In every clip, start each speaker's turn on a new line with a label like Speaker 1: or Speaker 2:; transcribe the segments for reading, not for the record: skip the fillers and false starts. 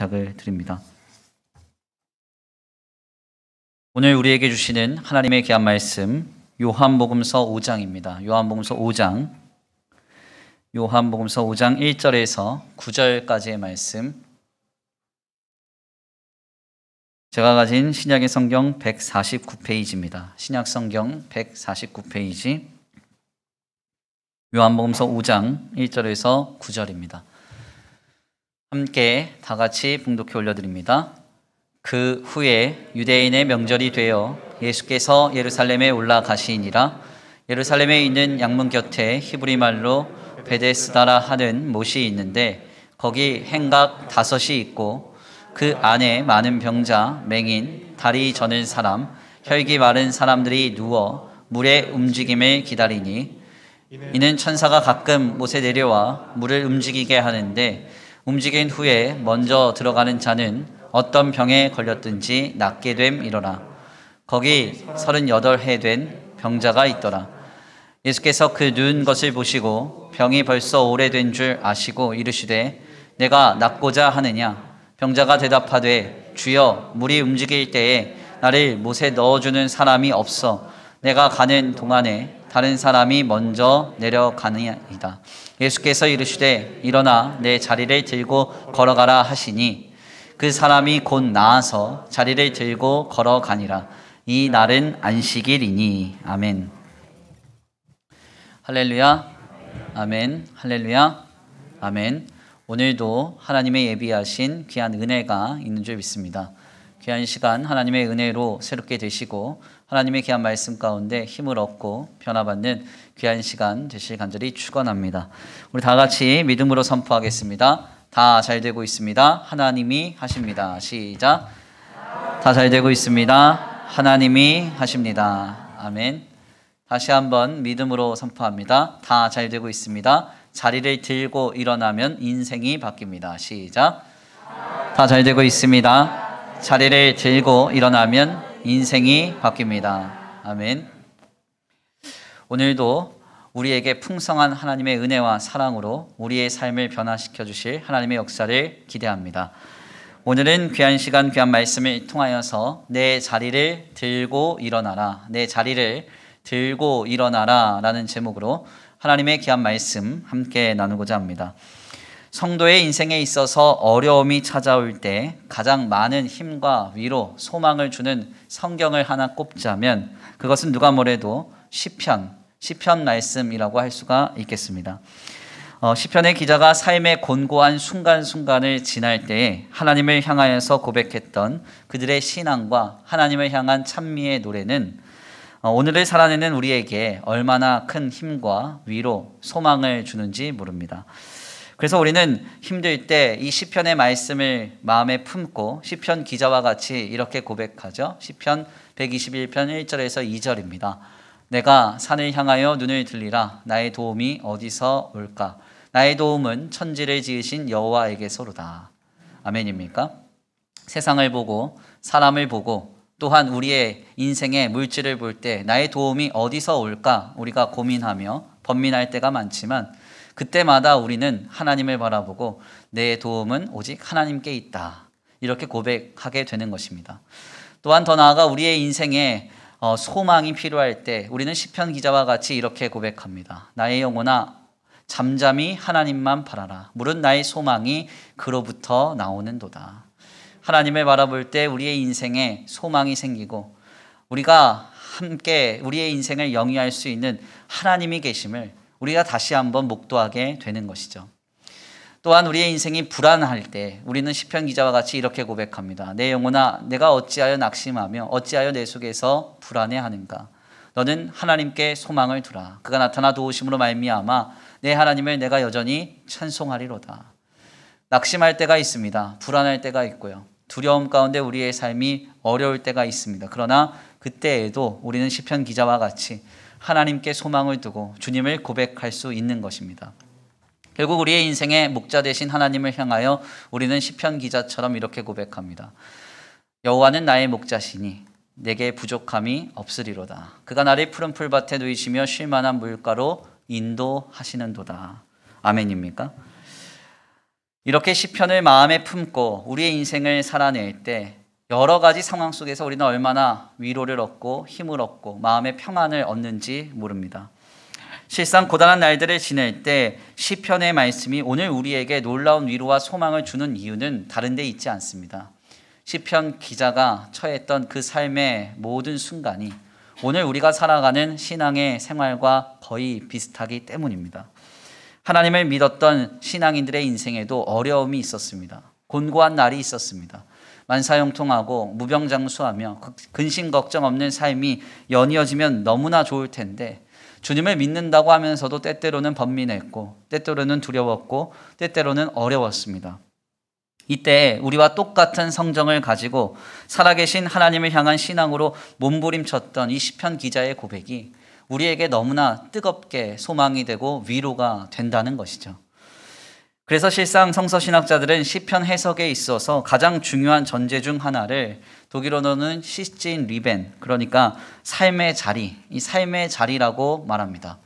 Speaker 1: 부탁을 드립니다. 오늘 우리에게 주시는 하나님의 귀한 말씀 요한복음서 5장입니다. 요한복음서 5장 1절에서 9절까지의 말씀. 제가 가진 신약의 성경 149페이지입니다. 신약 성경 149페이지 요한복음서 5장 1절에서 9절입니다. 함께 다 같이 봉독해 올려드립니다. 그 후에 유대인의 명절이 되어 예수께서 예루살렘에 올라가시니라. 예루살렘에 있는 양문 곁에 히브리 말로 베데스다라 하는 못이 있는데 거기 행각 5이 있고 그 안에 많은 병자, 맹인, 다리 저는 사람, 혈기 마른 사람들이 누워 물의 움직임을 기다리니 이는 천사가 가끔 못에 내려와 물을 움직이게 하는데 움직인 후에 먼저 들어가는 자는 어떤 병에 걸렸든지 낫게 됨이로라. 거기 38해 된 병자가 있더라. 예수께서 그 누운 것을 보시고 병이 벌써 오래된 줄 아시고 이르시되 내가 낫고자 하느냐? 병자가 대답하되 주여 물이 움직일 때에 나를 못에 넣어주는 사람이 없어 내가 가는 동안에 다른 사람이 먼저 내려가느니이다. 예수께서 이르시되 일어나 내 자리를 들고 걸어가라 하시니 그 사람이 곧 나아서 자리를 들고 걸어가니라. 이 날은 안식일이니. 아멘. 할렐루야. 아멘. 할렐루야. 아멘. 오늘도 하나님의 예비하신 귀한 은혜가 있는 줄 믿습니다. 귀한 시간 하나님의 은혜로 새롭게 되시고 하나님의 귀한 말씀 가운데 힘을 얻고 변화받는 귀한 시간 되실 간절히 축원합니다. 우리 다 같이 믿음으로 선포하겠습니다. 다 잘 되고 있습니다. 하나님이 하십니다. 시작. 다 잘 되고 있습니다. 하나님이 하십니다. 아멘. 다시 한번 믿음으로 선포합니다. 다 잘 되고 있습니다. 자리를 들고 일어나면 인생이 바뀝니다. 시작. 다 잘 되고 있습니다. 자리를 들고 일어나면 인생이 바뀝니다. 아멘. 오늘도 우리에게 풍성한 하나님의 은혜와 사랑으로 우리의 삶을 변화시켜 주실 하나님의 역사를 기대합니다. 오늘은 귀한 시간 귀한 말씀을 통하여서 내 자리를 들고 일어나라, 내 자리를 들고 일어나라 라는 제목으로 하나님의 귀한 말씀 함께 나누고자 합니다. 성도의 인생에 있어서 어려움이 찾아올 때 가장 많은 힘과 위로, 소망을 주는 성경을 하나 꼽자면 그것은 누가 뭐래도 시편 말씀이라고 할 수가 있겠습니다. 시편의 기자가 삶의 곤고한 순간순간을 지날 때에 하나님을 향하여서 고백했던 그들의 신앙과 하나님을 향한 찬미의 노래는 오늘을 살아내는 우리에게 얼마나 큰 힘과 위로, 소망을 주는지 모릅니다. 그래서 우리는 힘들 때 이 시편의 말씀을 마음에 품고 시편 기자와 같이 이렇게 고백하죠. 시편 121편 1절에서 2절입니다. 내가 산을 향하여 눈을 들리라. 나의 도움이 어디서 올까? 나의 도움은 천지를 지으신 여호와에게서로다. 아멘입니까? 세상을 보고 사람을 보고 또한 우리의 인생의 물질을 볼 때 나의 도움이 어디서 올까? 우리가 고민하며 번민할 때가 많지만 그때마다 우리는 하나님을 바라보고 내 도움은 오직 하나님께 있다. 이렇게 고백하게 되는 것입니다. 또한 더 나아가 우리의 인생에 소망이 필요할 때 우리는 시편 기자와 같이 이렇게 고백합니다. 나의 영혼아 잠잠히 하나님만 바라라. 물은 나의 소망이 그로부터 나오는도다. 하나님을 바라볼 때 우리의 인생에 소망이 생기고 우리가 함께 우리의 인생을 영위할 수 있는 하나님이 계심을 우리가 다시 한번 목도하게 되는 것이죠. 또한 우리의 인생이 불안할 때 우리는 시편 기자와 같이 이렇게 고백합니다. 내 영혼아 내가 어찌하여 낙심하며 어찌하여 내 속에서 불안해하는가. 너는 하나님께 소망을 두라. 그가 나타나 도우심으로 말미암아 내 하나님을 내가 여전히 찬송하리로다. 낙심할 때가 있습니다. 불안할 때가 있고요. 두려움 가운데 우리의 삶이 어려울 때가 있습니다. 그러나 그때에도 우리는 시편 기자와 같이 하나님께 소망을 두고 주님을 고백할 수 있는 것입니다. 결국 우리의 인생의 목자 되신 하나님을 향하여 우리는 시편 기자처럼 이렇게 고백합니다. 여호와는 나의 목자시니 내게 부족함이 없으리로다. 그가 나를 푸른 풀밭에 누이시며 쉴 만한 물가로 인도하시는도다. 아멘입니까? 이렇게 시편을 마음에 품고 우리의 인생을 살아낼 때 여러 가지 상황 속에서 우리는 얼마나 위로를 얻고 힘을 얻고 마음의 평안을 얻는지 모릅니다. 실상 고단한 날들을 지낼 때 시편의 말씀이 오늘 우리에게 놀라운 위로와 소망을 주는 이유는 다른 데 있지 않습니다. 시편 기자가 처했던 그 삶의 모든 순간이 오늘 우리가 살아가는 신앙의 생활과 거의 비슷하기 때문입니다. 하나님을 믿었던 신앙인들의 인생에도 어려움이 있었습니다. 곤고한 날이 있었습니다. 만사형통하고 무병장수하며 근심 걱정 없는 삶이 연이어지면 너무나 좋을 텐데 주님을 믿는다고 하면서도 때때로는 번민했고 때때로는 두려웠고 때때로는 어려웠습니다. 이때 우리와 똑같은 성정을 가지고 살아계신 하나님을 향한 신앙으로 몸부림쳤던 이 시편 기자의 고백이 우리에게 너무나 뜨겁게 소망이 되고 위로가 된다는 것이죠. 그래서 실상 성서신학자들은 시편 해석에 있어서 가장 중요한 전제 중 하나를 독일어로는 시스진 리벤, 그러니까 삶의 자리, 이 삶의 자리라고 말합니다.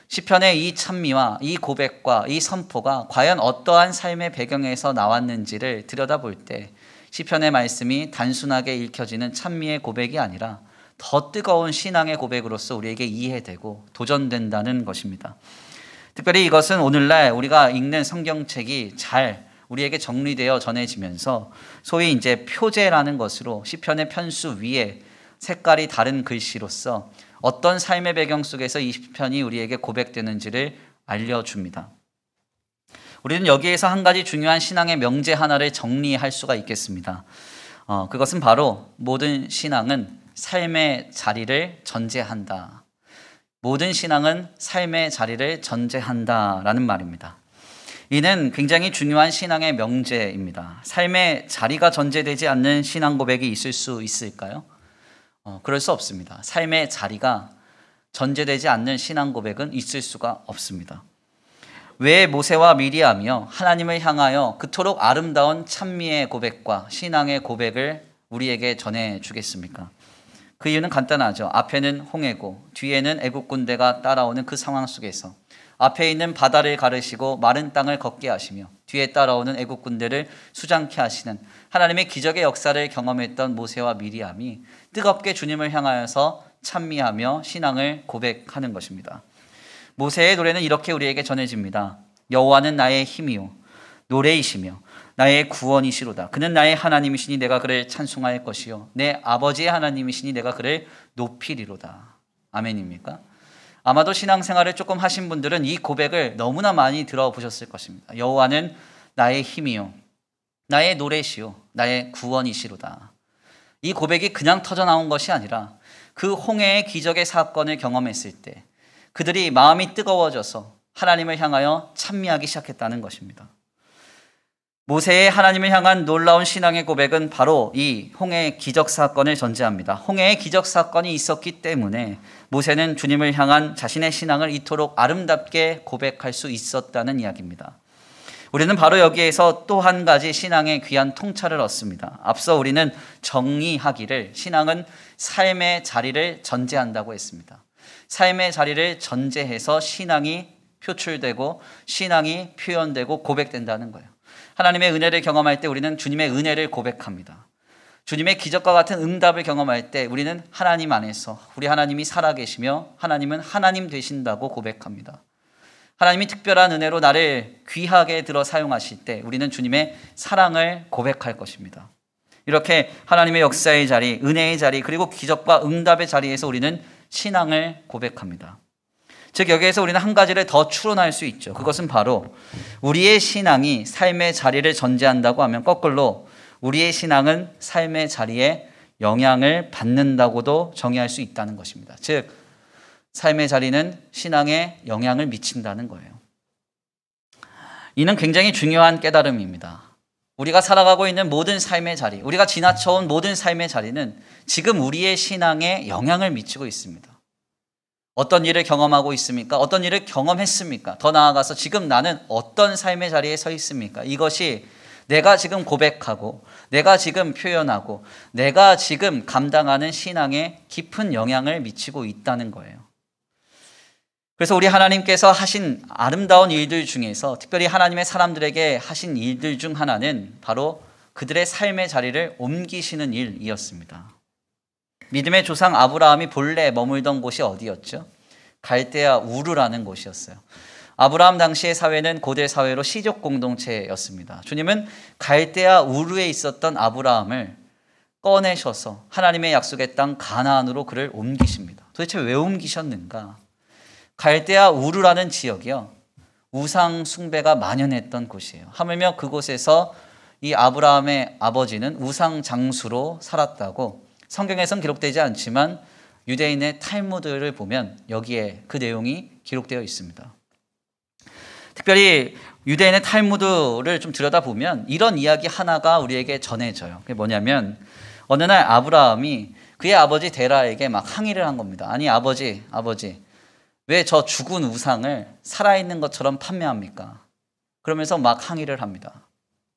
Speaker 1: 시편의 이 찬미와 이 고백과 이 선포가 과연 어떠한 삶의 배경에서 나왔는지를 들여다볼 때 시편의 말씀이 단순하게 읽혀지는 찬미의 고백이 아니라 더 뜨거운 신앙의 고백으로서 우리에게 이해되고 도전된다는 것입니다. 특별히 이것은 오늘날 우리가 읽는 성경책이 잘 우리에게 정리되어 전해지면서 소위 이제 표제라는 것으로 시편의 편수 위에 색깔이 다른 글씨로서 어떤 삶의 배경 속에서 이 시편이 우리에게 고백되는지를 알려줍니다. 우리는 여기에서 한 가지 중요한 신앙의 명제 하나를 정리할 수가 있겠습니다. 그것은 바로 모든 신앙은 삶의 자리를 전제한다. 모든 신앙은 삶의 자리를 전제한다라는 말입니다. 이는 굉장히 중요한 신앙의 명제입니다. 삶의 자리가 전제되지 않는 신앙 고백이 있을 수 있을까요? 그럴 수 없습니다. 삶의 자리가 전제되지 않는 신앙 고백은 있을 수가 없습니다. 왜 모세와 미리암이요 하나님을 향하여 그토록 아름다운 찬미의 고백과 신앙의 고백을 우리에게 전해주겠습니까? 그 이유는 간단하죠. 앞에는 홍해고 뒤에는 애국 군대가 따라오는 그 상황 속에서 앞에 있는 바다를 가르시고 마른 땅을 걷게 하시며 뒤에 따라오는 애국 군대를 수장케 하시는 하나님의 기적의 역사를 경험했던 모세와 미리암이 뜨겁게 주님을 향하여서 찬미하며 신앙을 고백하는 것입니다. 모세의 노래는 이렇게 우리에게 전해집니다. 여호와는 나의 힘이요 노래이시며 나의 구원이시로다. 그는 나의 하나님이시니 내가 그를 찬송할 것이요 내 아버지의 하나님이시니 내가 그를 높이리로다. 아멘입니까? 아마도 신앙생활을 조금 하신 분들은 이 고백을 너무나 많이 들어보셨을 것입니다. 여호와는 나의 힘이요 나의 노래시요 나의 구원이시로다. 이 고백이 그냥 터져나온 것이 아니라 그 홍해의 기적의 사건을 경험했을 때 그들이 마음이 뜨거워져서 하나님을 향하여 찬미하기 시작했다는 것입니다. 모세의 하나님을 향한 놀라운 신앙의 고백은 바로 이 홍해의 기적 사건을 전제합니다. 홍해의 기적 사건이 있었기 때문에 모세는 주님을 향한 자신의 신앙을 이토록 아름답게 고백할 수 있었다는 이야기입니다. 우리는 바로 여기에서 또 한 가지 신앙의 귀한 통찰을 얻습니다. 앞서 우리는 정의하기를 신앙은 삶의 자리를 전제한다고 했습니다. 삶의 자리를 전제해서 신앙이 표출되고 신앙이 표현되고 고백된다는 거예요. 하나님의 은혜를 경험할 때 우리는 주님의 은혜를 고백합니다. 주님의 기적과 같은 응답을 경험할 때 우리는 하나님 안에서 우리 하나님이 살아계시며 하나님은 하나님 되신다고 고백합니다. 하나님이 특별한 은혜로 나를 귀하게 들어 사용하실 때 우리는 주님의 사랑을 고백할 것입니다. 이렇게 하나님의 역사의 자리, 은혜의 자리, 그리고 기적과 응답의 자리에서 우리는 신앙을 고백합니다. 즉 여기에서 우리는 한 가지를 더 추론할 수 있죠. 그것은 바로 우리의 신앙이 삶의 자리를 전제한다고 하면 거꾸로 우리의 신앙은 삶의 자리에 영향을 받는다고도 정의할 수 있다는 것입니다. 즉 삶의 자리는 신앙에 영향을 미친다는 거예요. 이는 굉장히 중요한 깨달음입니다. 우리가 살아가고 있는 모든 삶의 자리, 우리가 지나쳐온 모든 삶의 자리는 지금 우리의 신앙에 영향을 미치고 있습니다. 어떤 일을 경험하고 있습니까? 어떤 일을 경험했습니까? 더 나아가서 지금 나는 어떤 삶의 자리에 서 있습니까? 이것이 내가 지금 고백하고 내가 지금 표현하고 내가 지금 감당하는 신앙에 깊은 영향을 미치고 있다는 거예요. 그래서 우리 하나님께서 하신 아름다운 일들 중에서 특별히 하나님의 사람들에게 하신 일들 중 하나는 바로 그들의 삶의 자리를 옮기시는 일이었습니다. 믿음의 조상 아브라함이 본래 머물던 곳이 어디였죠? 갈대아 우르라는 곳이었어요. 아브라함 당시의 사회는 고대 사회로 시족 공동체였습니다. 주님은 갈대아 우르에 있었던 아브라함을 꺼내셔서 하나님의 약속의 땅 가나안으로 그를 옮기십니다. 도대체 왜 옮기셨는가? 갈대아 우르라는 지역이요, 우상 숭배가 만연했던 곳이에요. 하물며 그곳에서 이 아브라함의 아버지는 우상 장수로 살았다고 성경에선 기록되지 않지만 유대인의 탈무드를 보면 여기에 그 내용이 기록되어 있습니다. 특별히 유대인의 탈무드를 좀 들여다보면 이런 이야기 하나가 우리에게 전해져요. 그게 뭐냐면 어느 날 아브라함이 그의 아버지 데라에게 막 항의를 한 겁니다. 아니 아버지 왜 저 죽은 우상을 살아있는 것처럼 판매합니까? 그러면서 막 항의를 합니다.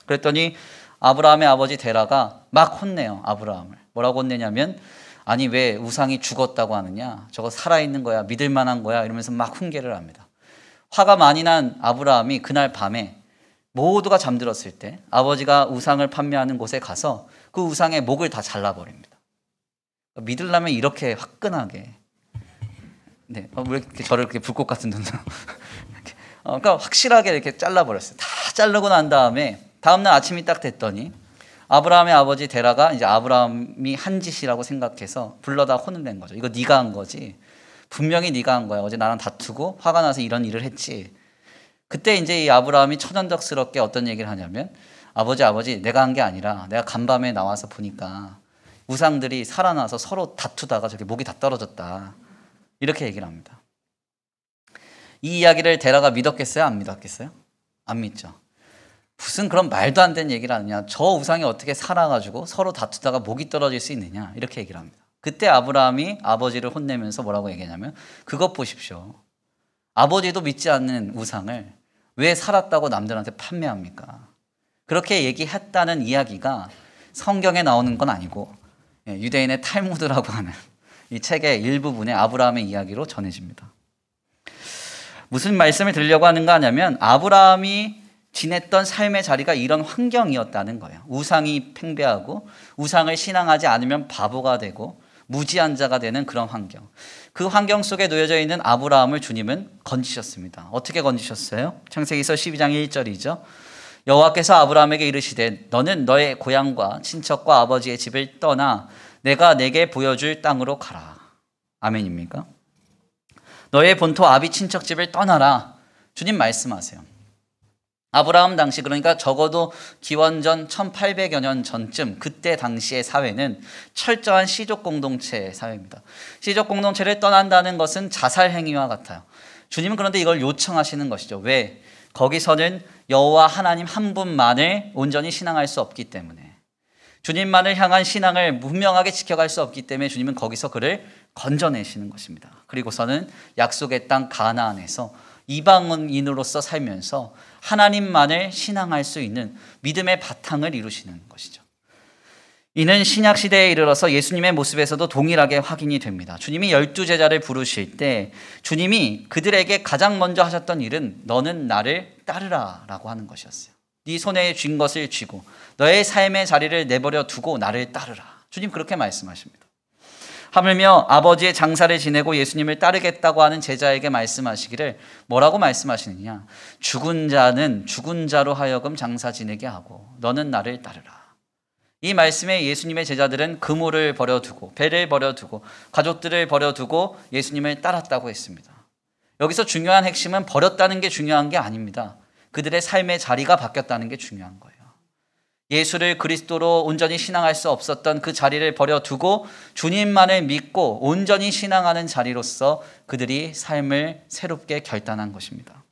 Speaker 1: 그랬더니 아브라함의 아버지 데라가 막 혼내요. 아브라함을. 뭐라고 혼내냐면 아니 왜 우상이 죽었다고 하느냐, 저거 살아있는 거야, 믿을 만한 거야, 이러면서 막 훈계를 합니다. 화가 많이 난 아브라함이 그날 밤에 모두가 잠들었을 때 아버지가 우상을 판매하는 곳에 가서 그 우상의 목을 다 잘라버립니다. 믿으려면 이렇게 화끈하게, 네, 왜 이렇게 저를 그렇게 불꽃 같은 눈으로 그러니까 확실하게 이렇게 잘라버렸어요. 다 자르고 난 다음에 다음날 아침이 딱 됐더니 아브라함의 아버지 데라가 이제 아브라함이 한 짓이라고 생각해서 불러다 혼을 낸 거죠. 이거 네가 한 거지. 분명히 네가 한 거야. 어제 나랑 다투고 화가 나서 이런 일을 했지. 그때 이제 이 아브라함이 천연덕스럽게 어떤 얘기를 하냐면 아버지 내가 한 게 아니라 내가 간밤에 나와서 보니까 우상들이 살아나서 서로 다투다가 저기 목이 다 떨어졌다. 이렇게 얘기를 합니다. 이 이야기를 데라가 믿었겠어요? 안 믿었겠어요? 안 믿죠. 무슨 그런 말도 안 되는 얘기를 하느냐. 저 우상이 어떻게 살아가지고 서로 다투다가 목이 떨어질 수 있느냐. 이렇게 얘기를 합니다. 그때 아브라함이 아버지를 혼내면서 뭐라고 얘기하냐면 그것 보십시오. 아버지도 믿지 않는 우상을 왜 살았다고 남들한테 판매합니까? 그렇게 얘기했다는 이야기가 성경에 나오는 건 아니고 유대인의 탈무드라고 하는 이 책의 일부분에 아브라함의 이야기로 전해집니다. 무슨 말씀을 드리려고 하는가 하냐면 아브라함이 지냈던 삶의 자리가 이런 환경이었다는 거예요. 우상이 팽배하고 우상을 신앙하지 않으면 바보가 되고 무지한 자가 되는 그런 환경. 그 환경 속에 놓여져 있는 아브라함을 주님은 건지셨습니다. 어떻게 건지셨어요? 창세기서 12장 1절이죠. 여호와께서 아브라함에게 이르시되 너는 너의 고향과 친척과 아버지의 집을 떠나 내가 내게 보여줄 땅으로 가라. 아멘입니까? 너의 본토 아비 친척집을 떠나라. 주님 말씀하세요. 아브라함 당시, 그러니까 적어도 기원전 1800여 년 전쯤, 그때 당시의 사회는 철저한 시족 공동체의 사회입니다. 시족 공동체를 떠난다는 것은 자살 행위와 같아요. 주님은 그런데 이걸 요청하시는 것이죠. 왜? 거기서는 여호와 하나님 한 분만을 온전히 신앙할 수 없기 때문에, 주님만을 향한 신앙을 분명하게 지켜갈 수 없기 때문에 주님은 거기서 그를 건져내시는 것입니다. 그리고서는 약속의 땅 가나안에서 이방인으로서 살면서 하나님만을 신앙할 수 있는 믿음의 바탕을 이루시는 것이죠. 이는 신약 시대에 이르러서 예수님의 모습에서도 동일하게 확인이 됩니다. 주님이 12제자를 부르실 때 주님이 그들에게 가장 먼저 하셨던 일은 너는 나를 따르라 라고 하는 것이었어요. 네 손에 쥔 것을 쥐고 너의 삶의 자리를 내버려 두고 나를 따르라. 주님 그렇게 말씀하십니다. 하물며 아버지의 장사를 지내고 예수님을 따르겠다고 하는 제자에게 말씀하시기를 뭐라고 말씀하시느냐. 죽은 자는 죽은 자로 하여금 장사 지내게 하고 너는 나를 따르라. 이 말씀에 예수님의 제자들은 그물을 버려두고 배를 버려두고 가족들을 버려두고 예수님을 따랐다고 했습니다. 여기서 중요한 핵심은 버렸다는 게 중요한 게 아닙니다. 그들의 삶의 자리가 바뀌었다는 게 중요한 거예요. 예수를 그리스도로 온전히 신앙할 수 없었던 그 자리를 버려두고 주님만을 믿고 온전히 신앙하는 자리로서 그들이 삶을 새롭게 결단한 것입니다.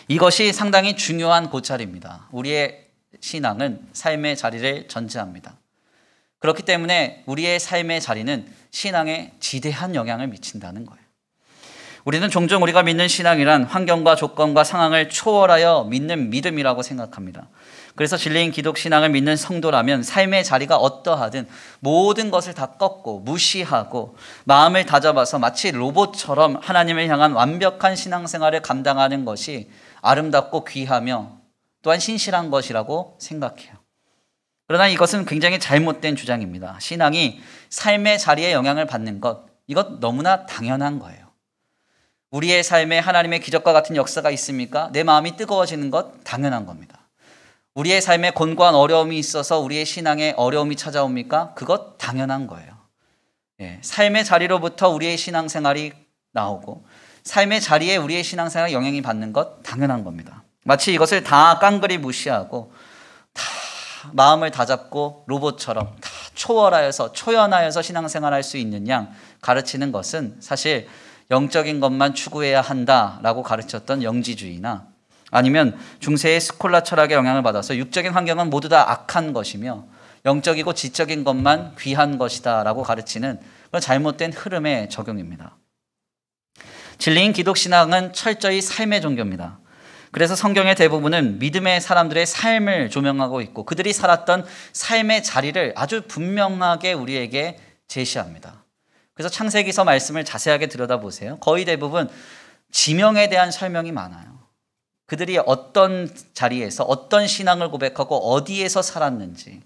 Speaker 1: 이것이 상당히 중요한 고찰입니다. 우리의 신앙은 삶의 자리를 전제합니다. 그렇기 때문에 우리의 삶의 자리는 신앙에 지대한 영향을 미친다는 거예요. 우리는 종종 우리가 믿는 신앙이란 환경과 조건과 상황을 초월하여 믿는 믿음이라고 생각합니다. 그래서 진리인 기독신앙을 믿는 성도라면 삶의 자리가 어떠하든 모든 것을 다 꺾고 무시하고 마음을 다잡아서 마치 로봇처럼 하나님을 향한 완벽한 신앙생활을 감당하는 것이 아름답고 귀하며 또한 신실한 것이라고 생각해요. 그러나 이것은 굉장히 잘못된 주장입니다. 신앙이 삶의 자리에 영향을 받는 것, 이것 너무나 당연한 거예요. 우리의 삶에 하나님의 기적과 같은 역사가 있습니까? 내 마음이 뜨거워지는 것 당연한 겁니다. 우리의 삶에 곤고한 어려움이 있어서 우리의 신앙에 어려움이 찾아옵니까? 그것 당연한 거예요. 삶의 자리로부터 우리의 신앙생활이 나오고 삶의 자리에 우리의 신앙생활에 영향이 받는 것 당연한 겁니다. 마치 이것을 다 깡그리 무시하고 다 마음을 다잡고 로봇처럼 다 초월하여서 초연하여서 신앙생활할 수 있는 양 가르치는 것은 사실 영적인 것만 추구해야 한다라고 가르쳤던 영지주의나 아니면 중세의 스콜라 철학의 영향을 받아서 육적인 환경은 모두 다 악한 것이며 영적이고 지적인 것만 귀한 것이다라고 가르치는 그런 잘못된 흐름의 적용입니다. 진리인 기독신앙은 철저히 삶의 종교입니다. 그래서 성경의 대부분은 믿음의 사람들의 삶을 조명하고 있고 그들이 살았던 삶의 자리를 아주 분명하게 우리에게 제시합니다. 그래서 창세기서 말씀을 자세하게 들여다보세요. 거의 대부분 지명에 대한 설명이 많아요. 그들이 어떤 자리에서 어떤 신앙을 고백하고 어디에서 살았는지,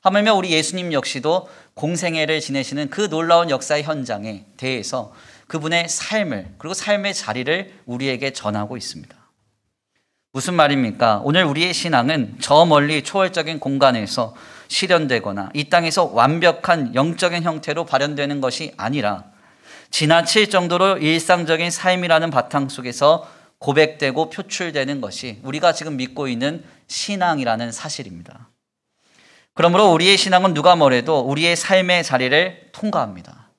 Speaker 1: 하물며 우리 예수님 역시도 공생애를 지내시는 그 놀라운 역사의 현장에 대해서 그분의 삶을 그리고 삶의 자리를 우리에게 전하고 있습니다. 무슨 말입니까? 오늘 우리의 신앙은 저 멀리 초월적인 공간에서 실현되거나 이 땅에서 완벽한 영적인 형태로 발현되는 것이 아니라 지나칠 정도로 일상적인 삶이라는 바탕 속에서 고백되고 표출되는 것이 우리가 지금 믿고 있는 신앙이라는 사실입니다. 그러므로 우리의 신앙은 누가 뭐래도 우리의 삶의 자리를 통과합니다.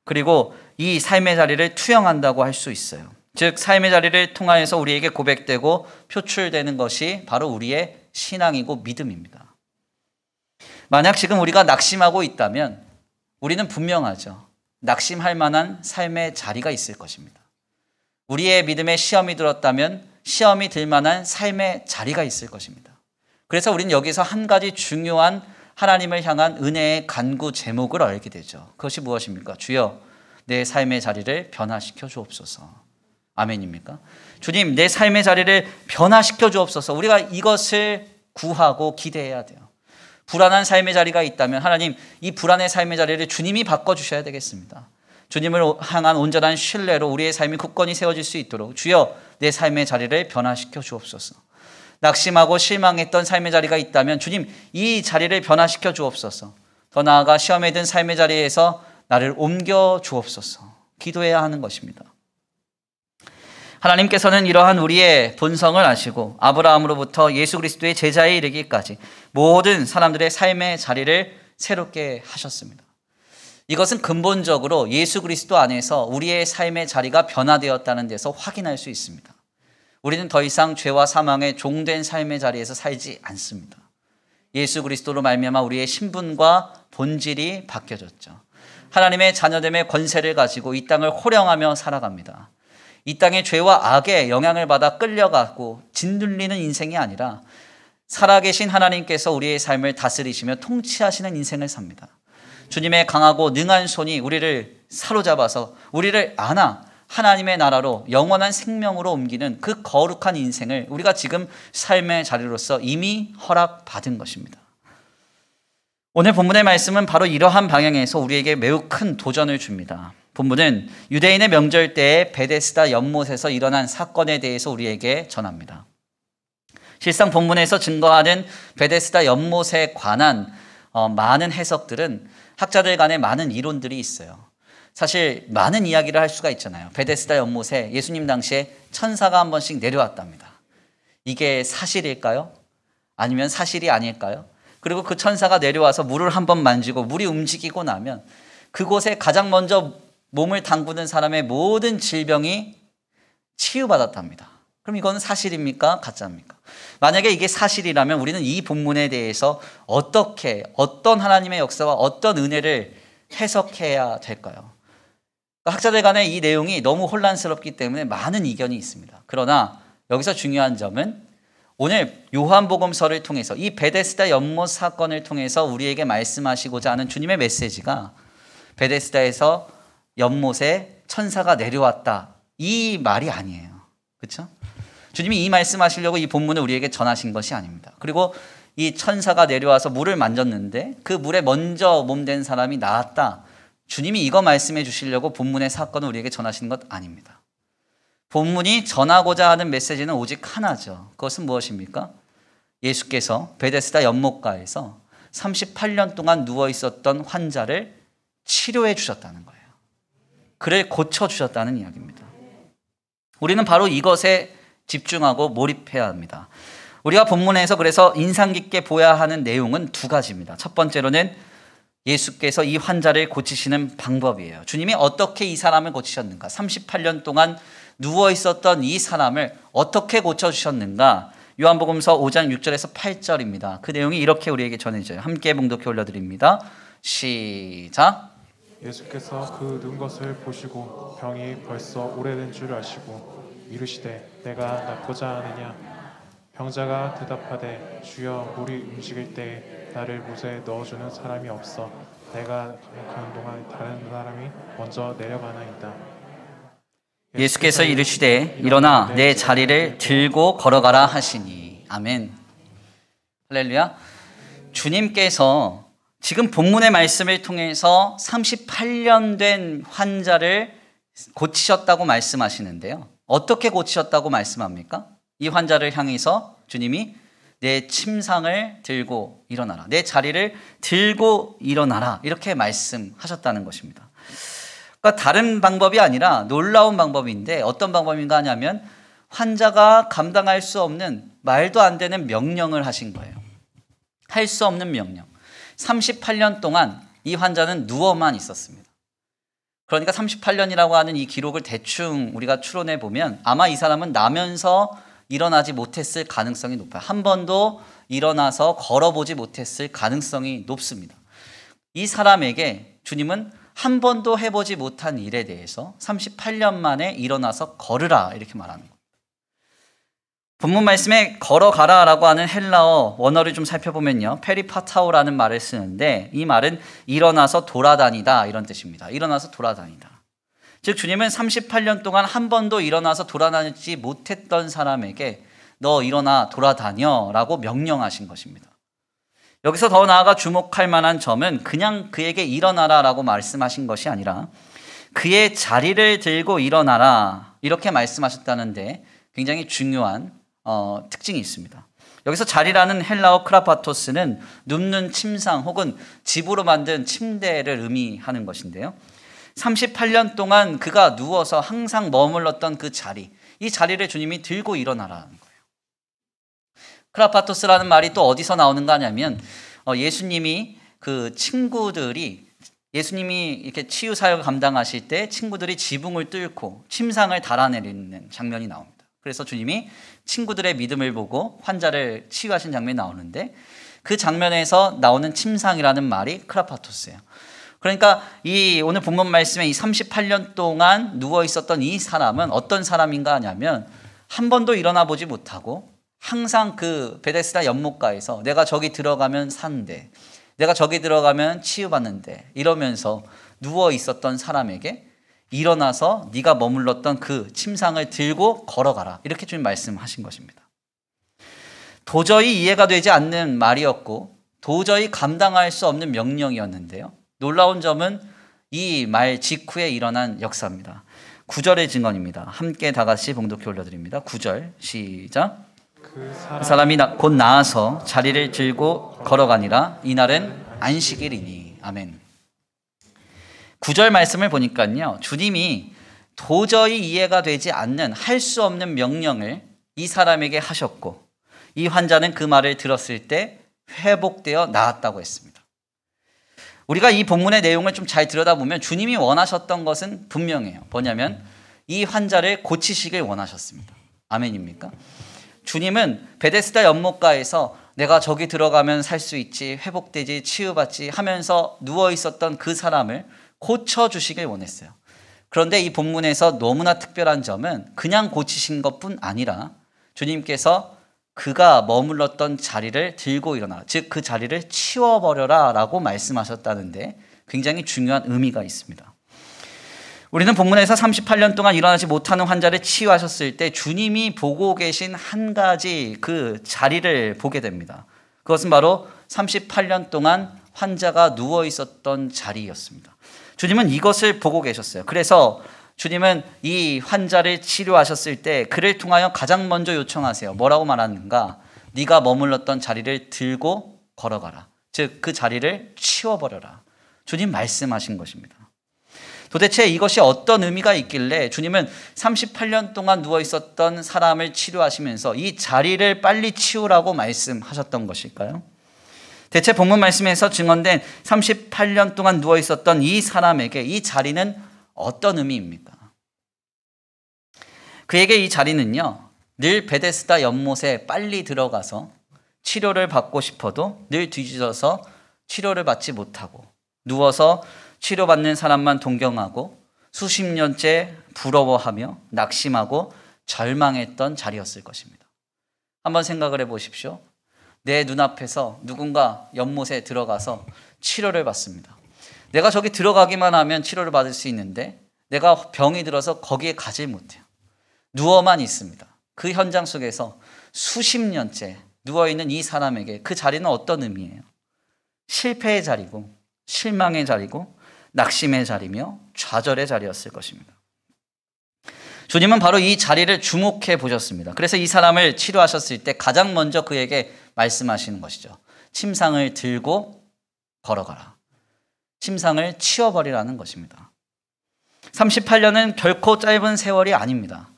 Speaker 1: 그리고 이 삶의 자리를 투영한다고 할 수 있어요. 즉 삶의 자리를 통하여서 우리에게 고백되고 표출되는 것이 바로 우리의 신앙이고 믿음입니다. 만약 지금 우리가 낙심하고 있다면 우리는 분명하죠. 낙심할 만한 삶의 자리가 있을 것입니다. 우리의 믿음에 시험이 들었다면 시험이 들 만한 삶의 자리가 있을 것입니다. 그래서 우리는 여기서 한 가지 중요한 하나님을 향한 은혜의 간구 제목을 알게 되죠. 그것이 무엇입니까? 주여 내 삶의 자리를 변화시켜 주옵소서. 아멘입니까? 주님, 내 삶의 자리를 변화시켜 주옵소서. 우리가 이것을 구하고 기대해야 돼요. 불안한 삶의 자리가 있다면 하나님, 이 불안의 삶의 자리를 주님이 바꿔주셔야 되겠습니다. 주님을 향한 온전한 신뢰로 우리의 삶이 굳건히 세워질 수 있도록 주여 내 삶의 자리를 변화시켜 주옵소서. 낙심하고 실망했던 삶의 자리가 있다면 주님, 이 자리를 변화시켜 주옵소서. 더 나아가 시험에 든 삶의 자리에서 나를 옮겨 주옵소서. 기도해야 하는 것입니다. 하나님께서는 이러한 우리의 본성을 아시고 아브라함으로부터 예수 그리스도의 제자에 이르기까지 모든 사람들의 삶의 자리를 새롭게 하셨습니다. 이것은 근본적으로 예수 그리스도 안에서 우리의 삶의 자리가 변화되었다는 데서 확인할 수 있습니다. 우리는 더 이상 죄와 사망의 종된 삶의 자리에서 살지 않습니다. 예수 그리스도로 말미암아 우리의 신분과 본질이 바뀌어졌죠. 하나님의 자녀됨의 권세를 가지고 이 땅을 호령하며 살아갑니다. 이 땅의 죄와 악에 영향을 받아 끌려가고 짓눌리는 인생이 아니라 살아계신 하나님께서 우리의 삶을 다스리시며 통치하시는 인생을 삽니다. 주님의 강하고 능한 손이 우리를 사로잡아서 우리를 안아 하나님의 나라로 영원한 생명으로 옮기는 그 거룩한 인생을 우리가 지금 삶의 자리로서 이미 허락받은 것입니다. 오늘 본문의 말씀은 바로 이러한 방향에서 우리에게 매우 큰 도전을 줍니다. 본문은 유대인의 명절 때에 베데스다 연못에서 일어난 사건에 대해서 우리에게 전합니다. 실상 본문에서 증거하는 베데스다 연못에 관한 많은 해석들은 학자들 간에 많은 이론들이 있어요. 사실 많은 이야기를 할 수가 있잖아요. 베데스다 연못에 예수님 당시에 천사가 한 번씩 내려왔답니다. 이게 사실일까요? 아니면 사실이 아닐까요? 그리고 그 천사가 내려와서 물을 한번 만지고 물이 움직이고 나면 그곳에 가장 먼저 몸을 담그는 사람의 모든 질병이 치유받았답니다. 그럼 이건 사실입니까? 가짜입니까? 만약에 이게 사실이라면 우리는 이 본문에 대해서 어떤 하나님의 역사와 어떤 은혜를 해석해야 될까요? 학자들 간에 이 내용이 너무 혼란스럽기 때문에 많은 이견이 있습니다. 그러나 여기서 중요한 점은 오늘 요한복음서를 통해서 이 베데스다 연못 사건을 통해서 우리에게 말씀하시고자 하는 주님의 메시지가 베데스다에서 연못에 천사가 내려왔다, 이 말이 아니에요. 그렇죠? 주님이 이 말씀하시려고 이 본문을 우리에게 전하신 것이 아닙니다. 그리고 이 천사가 내려와서 물을 만졌는데 그 물에 먼저 몸된 사람이 나았다, 주님이 이거 말씀해 주시려고 본문의 사건을 우리에게 전하시는 것 아닙니다. 본문이 전하고자 하는 메시지는 오직 하나죠. 그것은 무엇입니까? 예수께서 베데스다 연못가에서 38년 동안 누워 있었던 환자를 치료해 주셨다는 거예요. 그를 고쳐 주셨다는 이야기입니다. 우리는 바로 이것에 집중하고 몰입해야 합니다. 우리가 본문에서 그래서 인상 깊게 보아야 하는 내용은 두 가지입니다. 첫 번째로는 예수께서 이 환자를 고치시는 방법이에요. 주님이 어떻게 이 사람을 고치셨는가? 38년 동안 누워 있었던 이 사람을 어떻게 고쳐주셨는가? 요한복음서 5장 6절에서 8절입니다. 그 내용이 이렇게 우리에게 전해져요. 함께 봉독해 올려드립니다. 시작.
Speaker 2: 예수께서 그 는 것을 보시고 병이 벌써 오래된 줄 아시고 이르시되 내가 낫고자 하느냐? 병자가 대답하되 주여 물이 움직일 때에 나를 못에 넣어주는 사람이 없어 내가 가는 동안 다른 사람이 먼저 내려가나이다.
Speaker 1: 예수께서 이르시되 일어나 내 자리를 들고 걸어가라 하시니. 아멘. 할렐루야. 주님께서 지금 본문의 말씀을 통해서 38년 된 환자를 고치셨다고 말씀하시는데요. 어떻게 고치셨다고 말씀합니까? 이 환자를 향해서 주님이 내 침상을 들고 일어나라, 내 자리를 들고 일어나라, 이렇게 말씀하셨다는 것입니다. 그러니까 다른 방법이 아니라 놀라운 방법인데, 어떤 방법인가 하냐면 환자가 감당할 수 없는 말도 안 되는 명령을 하신 거예요. 할 수 없는 명령. 38년 동안 이 환자는 누워만 있었습니다. 그러니까 38년이라고 하는 이 기록을 대충 우리가 추론해 보면 아마 이 사람은 나면서 일어나지 못했을 가능성이 높아요. 한 번도 일어나서 걸어보지 못했을 가능성이 높습니다. 이 사람에게 주님은 한 번도 해보지 못한 일에 대해서 38년 만에 일어나서 걸으라, 이렇게 말하는 겁니다. 본문 말씀에 걸어가라라고 하는 헬라어 원어를 좀 살펴보면요, 페리파타오라는 말을 쓰는데 이 말은 일어나서 돌아다니다, 이런 뜻입니다. 일어나서 돌아다니다. 즉 주님은 38년 동안 한 번도 일어나서 돌아다니지 못했던 사람에게 너 일어나 돌아다녀 라고 명령하신 것입니다. 여기서 더 나아가 주목할 만한 점은 그냥 그에게 일어나라 라고 말씀하신 것이 아니라 그의 자리를 들고 일어나라, 이렇게 말씀하셨다는데 굉장히 중요한 특징이 있습니다. 여기서 자리라는 헬라어 크라파토스는 눕는 침상 혹은 집으로 만든 침대를 의미하는 것인데요. 38년 동안 그가 누워서 항상 머물렀던 그 자리, 이 자리를 주님이 들고 일어나라는 거예요. 크라파토스라는 말이 또 어디서 나오는가 하냐면 예수님이 그 친구들이, 예수님이 이렇게 치유 사역을 감당하실 때 친구들이 지붕을 뚫고 침상을 달아내리는 장면이 나옵니다. 그래서 주님이 친구들의 믿음을 보고 환자를 치유하신 장면이 나오는데 그 장면에서 나오는 침상이라는 말이 크라파토스예요. 그러니까 이 오늘 본문 말씀에 이 38년 동안 누워 있었던 이 사람은 어떤 사람인가 하냐면 한 번도 일어나 보지 못하고 항상 그 베데스다 연못가에서 내가 저기 들어가면 산대, 내가 저기 들어가면 치유받는데 이러면서 누워 있었던 사람에게 일어나서 네가 머물렀던 그 침상을 들고 걸어가라, 이렇게 주님 말씀하신 것입니다. 도저히 이해가 되지 않는 말이었고 도저히 감당할 수 없는 명령이었는데요. 놀라운 점은 이 말 직후에 일어난 역사입니다. 9절의 증언입니다. 함께 다 같이 봉독해 올려드립니다. 9절 시작. 그 사람이 곧 나아서 자리를 들고 걸어가니라. 이날은 안식일이니. 아멘. 9절 말씀을 보니까요, 주님이 도저히 이해가 되지 않는, 할 수 없는 명령을 이 사람에게 하셨고 이 환자는 그 말을 들었을 때 회복되어 나았다고 했습니다. 우리가 이 본문의 내용을 좀 잘 들여다보면 주님이 원하셨던 것은 분명해요. 뭐냐면 이 환자를 고치시길 원하셨습니다. 아멘입니까? 주님은 베데스다 연못가에서 내가 저기 들어가면 살 수 있지, 회복되지, 치유받지 하면서 누워 있었던 그 사람을 고쳐주시길 원했어요. 그런데 이 본문에서 너무나 특별한 점은 그냥 고치신 것뿐 아니라 주님께서 그가 머물렀던 자리를 들고 일어나라. 즉 그 자리를 치워버려라 라고 말씀하셨다는데 굉장히 중요한 의미가 있습니다. 우리는 본문에서 38년 동안 일어나지 못하는 환자를 치유하셨을 때 주님이 보고 계신 한 가지 그 자리를 보게 됩니다. 그것은 바로 38년 동안 환자가 누워 있었던 자리였습니다. 주님은 이것을 보고 계셨어요. 그래서 주님은 이 환자를 치료하셨을 때 그를 통하여 가장 먼저 요청하세요. 뭐라고 말하는가? 네가 머물렀던 자리를 들고 걸어가라. 즉 그 자리를 치워버려라. 주님 말씀하신 것입니다. 도대체 이것이 어떤 의미가 있길래 주님은 38년 동안 누워 있었던 사람을 치료하시면서 이 자리를 빨리 치우라고 말씀하셨던 것일까요? 대체 본문 말씀에서 증언된 38년 동안 누워 있었던 이 사람에게 이 자리는 어떤 의미입니까? 그에게 이 자리는요, 늘 베데스다 연못에 빨리 들어가서 치료를 받고 싶어도 늘 뒤집어서 치료를 받지 못하고 누워서 치료받는 사람만 동경하고 수십 년째 부러워하며 낙심하고 절망했던 자리였을 것입니다. 한번 생각을 해보십시오. 내 눈앞에서 누군가 연못에 들어가서 치료를 받습니다. 내가 저기 들어가기만 하면 치료를 받을 수 있는데 내가 병이 들어서 거기에 가지 못해요. 누워만 있습니다. 그 현장 속에서 수십 년째 누워있는 이 사람에게 그 자리는 어떤 의미예요? 실패의 자리고 실망의 자리고 낙심의 자리며 좌절의 자리였을 것입니다. 주님은 바로 이 자리를 주목해 보셨습니다. 그래서 이 사람을 치료하셨을 때 가장 먼저 그에게 말씀하시는 것이죠. 침상을 들고 걸어가라. 침상을 치워버리라는 것입니다. 38년은 결코 짧은 세월이 아닙니다.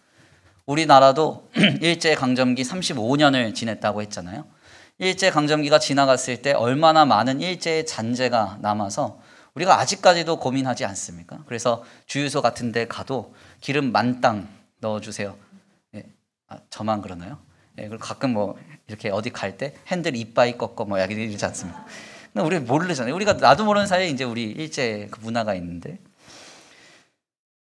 Speaker 1: 우리나라도 일제강점기 35년을 지냈다고 했잖아요. 일제강점기가 지나갔을 때 얼마나 많은 일제의 잔재가 남아서 우리가 아직까지도 고민하지 않습니까? 그래서 주유소 같은 데 가도 기름 만땅 넣어주세요. 예. 저만 그러나요? 예. 그리고 가끔 뭐 이렇게 어디 갈 때 핸들 이빠이 꺾고 뭐 이러지 않습니까? 근데 우리 모르잖아요. 우리가 나도 모르는 사이에 이제 우리 일제 그 문화가 있는데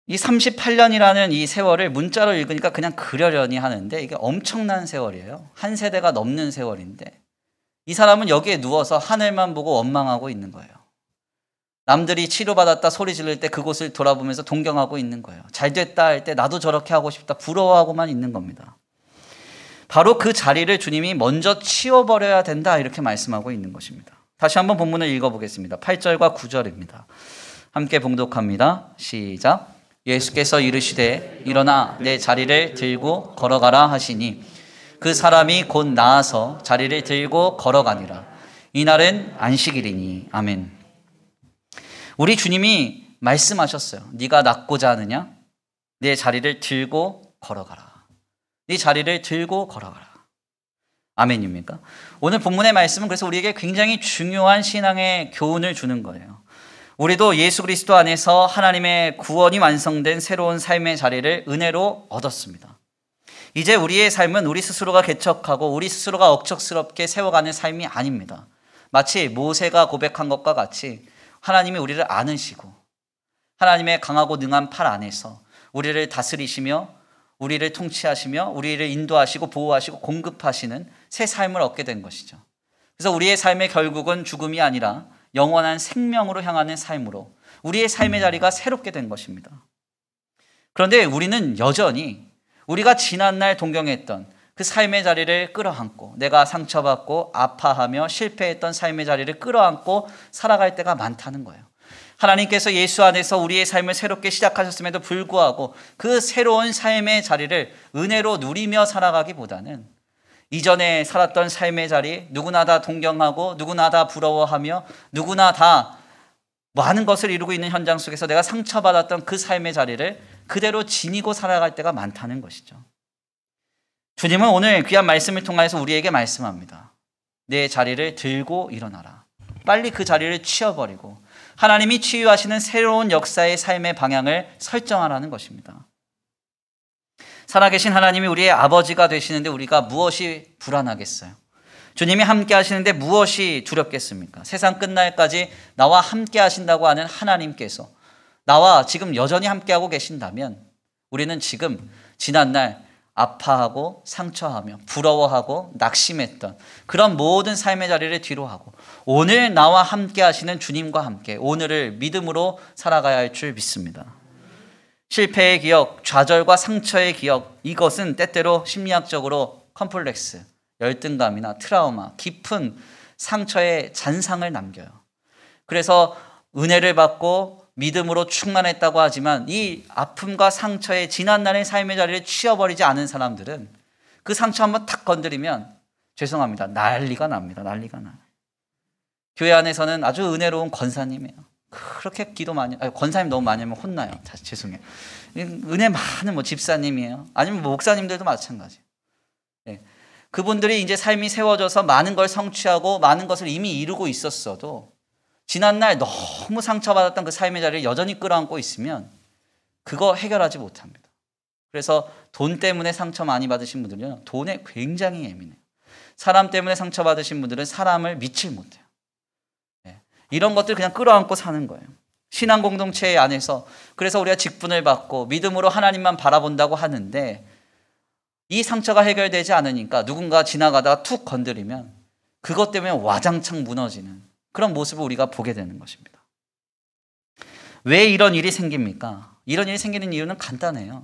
Speaker 1: 이 38년이라는 이 세월을 문자로 읽으니까 그냥 그러려니 하는데 이게 엄청난 세월이에요. 한 세대가 넘는 세월인데 이 사람은 여기에 누워서 하늘만 보고 원망하고 있는 거예요. 남들이 치료받았다 소리 지를 때 그곳을 돌아보면서 동경하고 있는 거예요. 잘 됐다 할 때 나도 저렇게 하고 싶다 부러워하고만 있는 겁니다. 바로 그 자리를 주님이 먼저 치워버려야 된다 이렇게 말씀하고 있는 것입니다. 다시 한번 본문을 읽어보겠습니다. 8절과 9절입니다. 함께 봉독합니다. 시작. 예수께서 이르시되 일어나 내 자리를 들고 걸어가라 하시니 그 사람이 곧 나아서 자리를 들고 걸어가니라. 이날은 안식일이니. 아멘. 우리 주님이 말씀하셨어요. 네가 낫고자 하느냐? 내 자리를 들고 걸어가라. 네 자리를 들고 걸어가라. 아멘입니까? 오늘 본문의 말씀은 그래서 우리에게 굉장히 중요한 신앙의 교훈을 주는 거예요. 우리도 예수 그리스도 안에서 하나님의 구원이 완성된 새로운 삶의 자리를 은혜로 얻었습니다. 이제 우리의 삶은 우리 스스로가 개척하고 우리 스스로가 억척스럽게 세워가는 삶이 아닙니다. 마치 모세가 고백한 것과 같이 하나님이 우리를 안으시고 하나님의 강하고 능한 팔 안에서 우리를 다스리시며 우리를 통치하시며 우리를 인도하시고 보호하시고 공급하시는 새 삶을 얻게 된 것이죠. 그래서 우리의 삶의 결국은 죽음이 아니라 영원한 생명으로 향하는 삶으로 우리의 삶의 자리가 새롭게 된 것입니다. 그런데 우리는 여전히 우리가 지난날 동경했던 그 삶의 자리를 끌어안고 내가 상처받고 아파하며 실패했던 삶의 자리를 끌어안고 살아갈 때가 많다는 거예요. 하나님께서 예수 안에서 우리의 삶을 새롭게 시작하셨음에도 불구하고 그 새로운 삶의 자리를 은혜로 누리며 살아가기보다는 이전에 살았던 삶의 자리, 누구나 다 동경하고 누구나 다 부러워하며 누구나 다 많은 것을 이루고 있는 현장 속에서 내가 상처받았던 그 삶의 자리를 그대로 지니고 살아갈 때가 많다는 것이죠. 주님은 오늘 귀한 말씀을 통해서 우리에게 말씀합니다. 내 자리를 들고 일어나라. 빨리 그 자리를 치워버리고 하나님이 치유하시는 새로운 역사의 삶의 방향을 설정하라는 것입니다. 살아계신 하나님이 우리의 아버지가 되시는데 우리가 무엇이 불안하겠어요? 주님이 함께 하시는데 무엇이 두렵겠습니까? 세상 끝날까지 나와 함께 하신다고 하는 하나님께서 나와 지금 여전히 함께하고 계신다면 우리는 지금 지난날 아파하고 상처하며 부러워하고 낙심했던 그런 모든 삶의 자리를 뒤로하고 오늘 나와 함께 하시는 주님과 함께 오늘을 믿음으로 살아가야 할 줄 믿습니다. 실패의 기억, 좌절과 상처의 기억, 이것은 때때로 심리학적으로 컴플렉스, 열등감이나 트라우마, 깊은 상처의 잔상을 남겨요. 그래서 은혜를 받고 믿음으로 충만했다고 하지만 이 아픔과 상처의 지난날의 삶의 자리를 치워버리지 않은 사람들은 그 상처 한번 탁 건드리면 죄송합니다. 난리가 납니다. 난리가 나요. 교회 안에서는 아주 은혜로운 권사님이에요. 그렇게 기도 많이, 권사님 너무 많이 하면 혼나요. 죄송해요. 은혜 많은 뭐 집사님이에요. 아니면 목사님들도 마찬가지예요. 네. 그분들이 이제 삶이 세워져서 많은 걸 성취하고 많은 것을 이미 이루고 있었어도 지난날 너무 상처받았던 그 삶의 자리를 여전히 끌어안고 있으면 그거 해결하지 못합니다. 그래서 돈 때문에 상처 많이 받으신 분들은 돈에 굉장히 예민해요. 사람 때문에 상처받으신 분들은 사람을 믿질 못해요. 네. 이런 것들 그냥 끌어안고 사는 거예요. 신앙 공동체 안에서 그래서 우리가 직분을 받고 믿음으로 하나님만 바라본다고 하는데 이 상처가 해결되지 않으니까 누군가 지나가다가 툭 건드리면 그것 때문에 와장창 무너지는 그런 모습을 우리가 보게 되는 것입니다. 왜 이런 일이 생깁니까? 이런 일이 생기는 이유는 간단해요.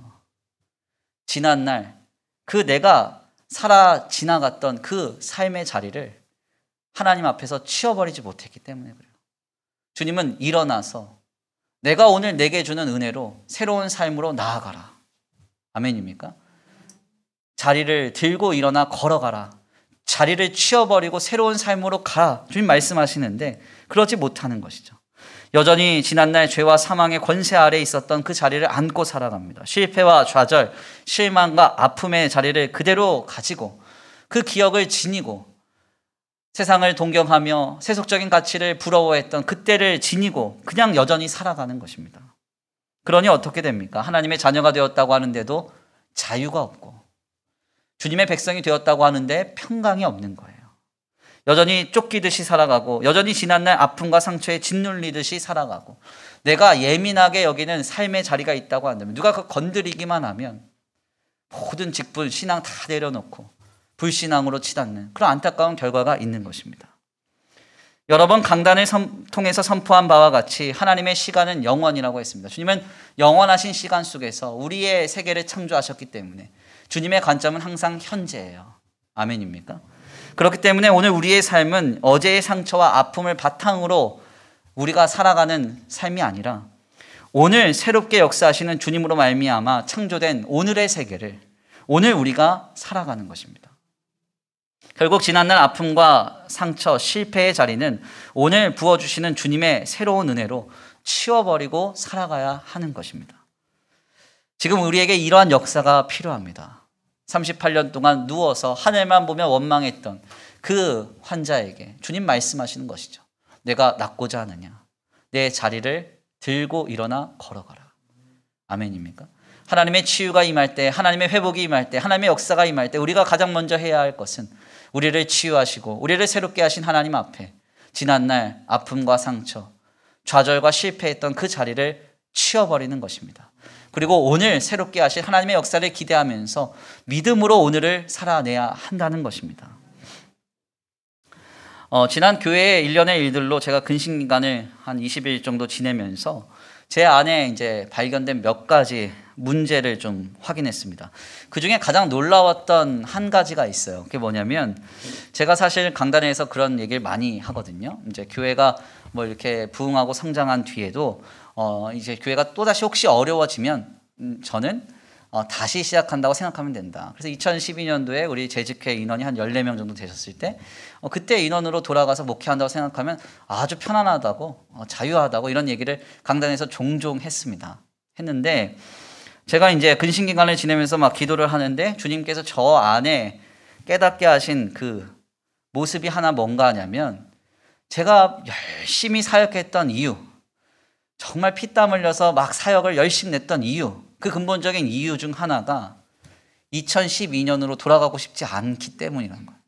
Speaker 1: 지난날 그 내가 살아 지나갔던 그 삶의 자리를 하나님 앞에서 치워버리지 못했기 때문에 그래요. 주님은 일어나서 내가 오늘 내게 주는 은혜로 새로운 삶으로 나아가라. 아멘입니까? 자리를 들고 일어나 걸어가라. 자리를 치워버리고 새로운 삶으로 가라. 주님 말씀하시는데 그러지 못하는 것이죠. 여전히 지난날 죄와 사망의 권세 아래에 있었던 그 자리를 안고 살아갑니다. 실패와 좌절, 실망과 아픔의 자리를 그대로 가지고 그 기억을 지니고 세상을 동경하며 세속적인 가치를 부러워했던 그때를 지니고 그냥 여전히 살아가는 것입니다. 그러니 어떻게 됩니까? 하나님의 자녀가 되었다고 하는데도 자유가 없고 주님의 백성이 되었다고 하는데 평강이 없는 거예요. 여전히 쫓기듯이 살아가고 여전히 지난날 아픔과 상처에 짓눌리듯이 살아가고 내가 예민하게 여기는 삶의 자리가 있다고 한다면 누가 그 건드리기만 하면 모든 직분, 신앙 다 내려놓고 불신앙으로 치닫는 그런 안타까운 결과가 있는 것입니다. 여러 번 강단을 통해서 선포한 바와 같이 하나님의 시간은 영원이라고 했습니다. 주님은 영원하신 시간 속에서 우리의 세계를 창조하셨기 때문에 주님의 관점은 항상 현재예요. 아멘입니까? 그렇기 때문에 오늘 우리의 삶은 어제의 상처와 아픔을 바탕으로 우리가 살아가는 삶이 아니라 오늘 새롭게 역사하시는 주님으로 말미암아 창조된 오늘의 세계를 오늘 우리가 살아가는 것입니다. 결국 지난날 아픔과 상처, 실패의 자리는 오늘 부어주시는 주님의 새로운 은혜로 치워버리고 살아가야 하는 것입니다. 지금 우리에게 이러한 역사가 필요합니다. 38년 동안 누워서 하늘만 보며 원망했던 그 환자에게 주님 말씀하시는 것이죠. 내가 낫고자 하느냐? 내 자리를 들고 일어나 걸어가라. 아멘입니까? 하나님의 치유가 임할 때, 하나님의 회복이 임할 때, 하나님의 역사가 임할 때 우리가 가장 먼저 해야 할 것은 우리를 치유하시고 우리를 새롭게 하신 하나님 앞에 지난날 아픔과 상처, 좌절과 실패했던 그 자리를 치워버리는 것입니다. 그리고 오늘 새롭게 하실 하나님의 역사를 기대하면서 믿음으로 오늘을 살아내야 한다는 것입니다. 지난 교회의 일련의 일들로 제가 근신기간을 한 20일 정도 지내면서 제 안에 이제 발견된 몇 가지 문제를 좀 확인했습니다. 그 중에 가장 놀라웠던 한 가지가 있어요. 그게 뭐냐면 제가 사실 강단에서 그런 얘기를 많이 하거든요. 이제 교회가 뭐 이렇게 부흥하고 성장한 뒤에도 이제 교회가 또다시 혹시 어려워지면 저는 다시 시작한다고 생각하면 된다. 그래서 2012년도에 우리 재직회 인원이 한 14명 정도 되셨을 때 그때 인원으로 돌아가서 목회한다고 생각하면 아주 편안하다고 자유하다고 이런 얘기를 강단에서 종종 했는데 제가 이제 근신기간을 지내면서 막 기도를 하는데 주님께서 저 안에 깨닫게 하신 그 모습이 하나 뭔가 하냐면 제가 열심히 사역했던 이유, 정말 피땀 흘려서 막 사역을 열심히 냈던 이유, 그 근본적인 이유 중 하나가 2012년으로 돌아가고 싶지 않기 때문이라는 거예요.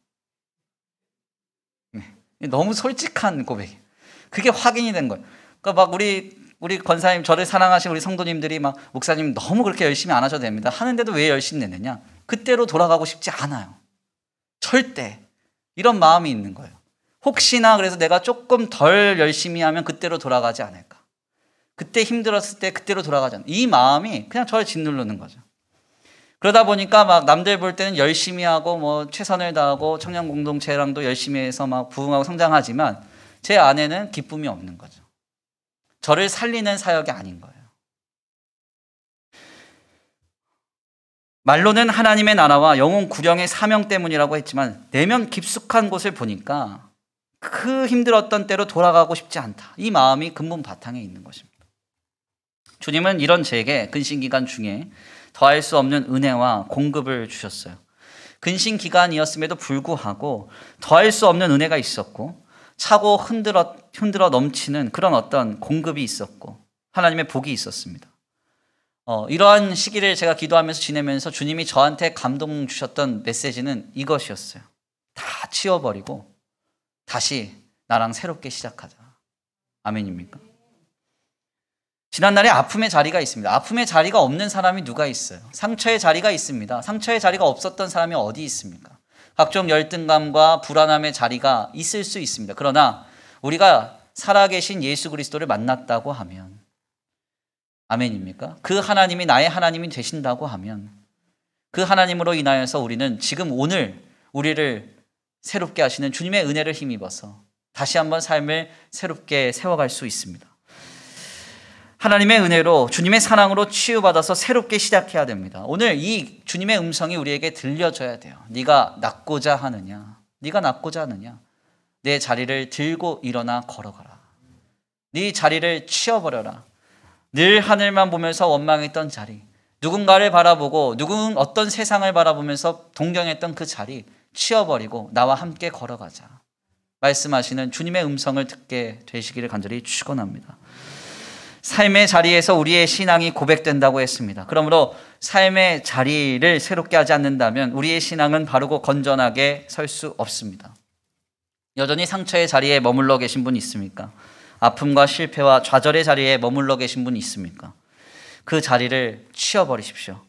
Speaker 1: 네. 너무 솔직한 고백이에요. 그게 확인이 된 거예요. 그러니까 막 우리 권사님, 저를 사랑하신 우리 성도님들이 막 목사님 너무 그렇게 열심히 안 하셔도 됩니다. 하는데도 왜 열심히 냈느냐? 그때로 돌아가고 싶지 않아요. 절대. 이런 마음이 있는 거예요. 혹시나 그래서 내가 조금 덜 열심히 하면 그때로 돌아가지 않을까. 그때 힘들었을 때 그때로 돌아가지 않을까. 이 마음이 그냥 저를 짓누르는 거죠. 그러다 보니까 막 남들 볼 때는 열심히 하고 뭐 최선을 다하고 청년 공동체랑도 열심히 해서 막 부흥하고 성장하지만 제 안에는 기쁨이 없는 거죠. 저를 살리는 사역이 아닌 거예요. 말로는 하나님의 나라와 영혼 구령의 사명 때문이라고 했지만 내면 깊숙한 곳을 보니까 그 힘들었던 때로 돌아가고 싶지 않다. 이 마음이 근본 바탕에 있는 것입니다. 주님은 이런 제게 근신기간 중에 더할 수 없는 은혜와 공급을 주셨어요. 근신기간이었음에도 불구하고 더할 수 없는 은혜가 있었고 차고 흔들어 넘치는 그런 어떤 공급이 있었고 하나님의 복이 있었습니다. 이러한 시기를 제가 기도하면서 지내면서 주님이 저한테 감동 주셨던 메시지는 이것이었어요. 다 치워버리고 다시 나랑 새롭게 시작하자. 아멘입니까? 지난날에 아픔의 자리가 있습니다. 아픔의 자리가 없는 사람이 누가 있어요? 상처의 자리가 있습니다. 상처의 자리가 없었던 사람이 어디 있습니까? 각종 열등감과 불안함의 자리가 있을 수 있습니다. 그러나 우리가 살아계신 예수 그리스도를 만났다고 하면, 아멘입니까? 그 하나님이 나의 하나님이 되신다고 하면 그 하나님으로 인하여서 우리는 지금 오늘 우리를 새롭게 하시는 주님의 은혜를 힘입어서 다시 한번 삶을 새롭게 세워갈 수 있습니다. 하나님의 은혜로 주님의 사랑으로 치유받아서 새롭게 시작해야 됩니다. 오늘 이 주님의 음성이 우리에게 들려줘야 돼요. 네가 낫고자 하느냐? 네가 낫고자 하느냐? 내 자리를 들고 일어나 걸어가라. 네 자리를 치워버려라. 늘 하늘만 보면서 원망했던 자리, 누군가를 바라보고 어떤 세상을 바라보면서 동경했던 그 자리 치워버리고 나와 함께 걸어가자 말씀하시는 주님의 음성을 듣게 되시기를 간절히 축원합니다. 삶의 자리에서 우리의 신앙이 고백된다고 했습니다. 그러므로 삶의 자리를 새롭게 하지 않는다면 우리의 신앙은 바르고 건전하게 설 수 없습니다. 여전히 상처의 자리에 머물러 계신 분 있습니까? 아픔과 실패와 좌절의 자리에 머물러 계신 분 있습니까? 그 자리를 치워버리십시오.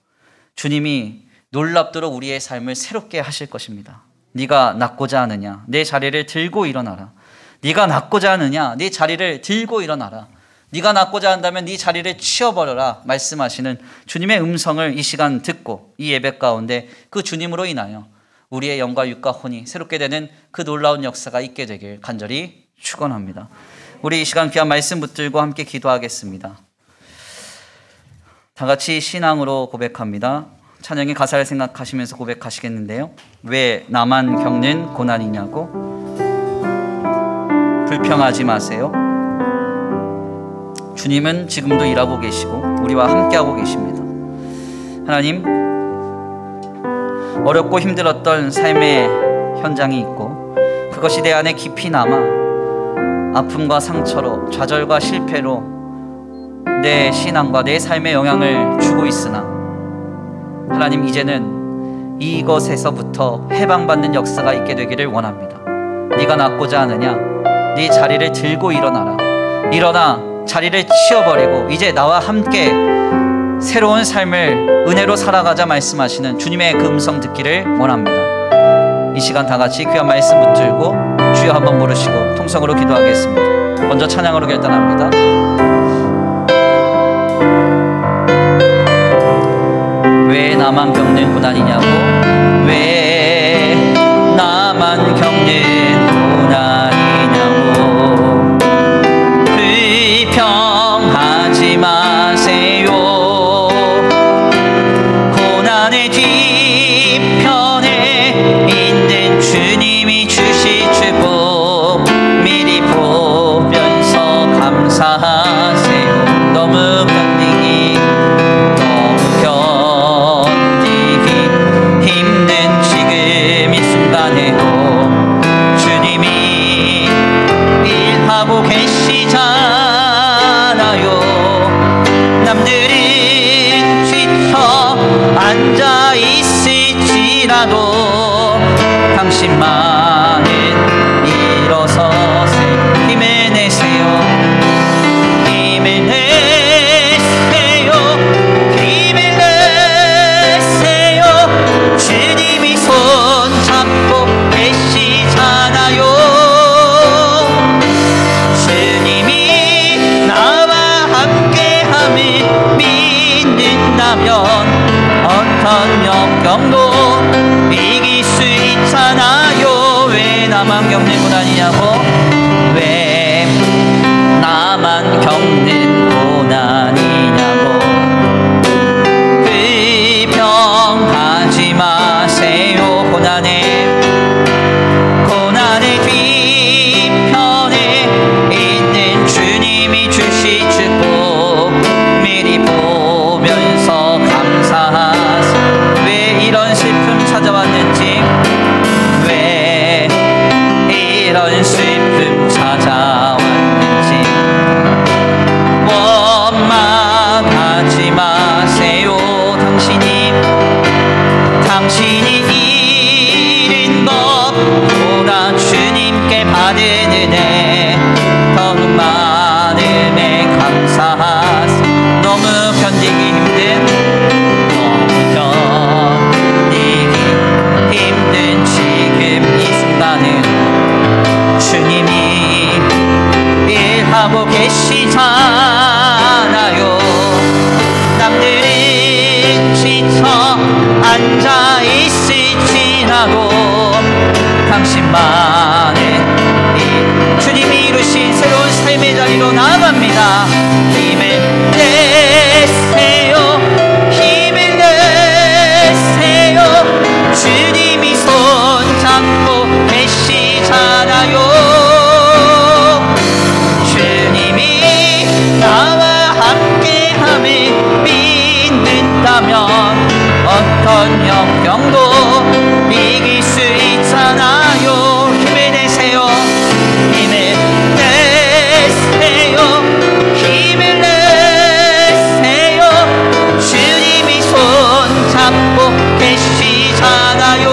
Speaker 1: 주님이 놀랍도록 우리의 삶을 새롭게 하실 것입니다. 네가 낫고자 하느냐? 내 자리를 들고 일어나라. 네가 낫고자 하느냐? 네 자리를 들고 일어나라. 네가 낫고자 한다면 네 자리를 치워버려라 말씀하시는 주님의 음성을 이 시간 듣고 이 예배 가운데 그 주님으로 인하여 우리의 영과 육과 혼이 새롭게 되는 그 놀라운 역사가 있게 되길 간절히 축원합니다. 우리 이 시간 귀한 말씀 붙들고 함께 기도하겠습니다. 다 같이 신앙으로 고백합니다. 찬양의 가사를 생각하시면서 고백하시겠는데요. 왜 나만 겪는 고난이냐고 불평하지 마세요. 주님은 지금도 일하고 계시고 우리와 함께하고 계십니다. 하나님, 어렵고 힘들었던 삶의 현장이 있고 그것이 내 안에 깊이 남아 아픔과 상처로 좌절과 실패로 내 신앙과 내 삶에 영향을 주고 있으나 하나님 이제는 이것에서부터 해방받는 역사가 있게 되기를 원합니다. 네가 낫고자 하느냐? 네 자리를 들고 일어나라. 일어나 자리를 치워버리고 이제 나와 함께 새로운 삶을 은혜로 살아가자 말씀하시는 주님의 그 음성 듣기를 원합니다. 이 시간 다 같이 귀한 말씀 붙들고 주여 한번 부르시고 통성으로 기도하겠습니다. 먼저 찬양으로 결단합니다. 왜 나만 겪는 고난이냐고 왜 나만 겪는 고난이냐고 불평하지 마세요. 고난의 뒤편에 있는 주님이 주실 축복 미리 보면서 감사하세요. 너무 견디기 힘든 지금 이 순간에도 주님이 일하고 계시잖아요. 남들은 지쳐 앉아 있을지라도 당신만은 일어서세요. 힘을 내세요. 힘을 내세요. 힘을 내세요. 하고 계시잖아요. 남들은 지쳐 앉아있을지라도 당신만은 주님이 이루신 새로운 삶의 자리로 나아갑니다. 힘을 내세요. 힘을 내세요. 주님이 손잡고 계시잖아요. 주님이 나와 함께함을 믿는다면 어떤 역경도 이길 수 있잖아요. 힘을 내세요. 힘을 내세요. 힘을 내세요. 주님이 손잡고 계시잖아요.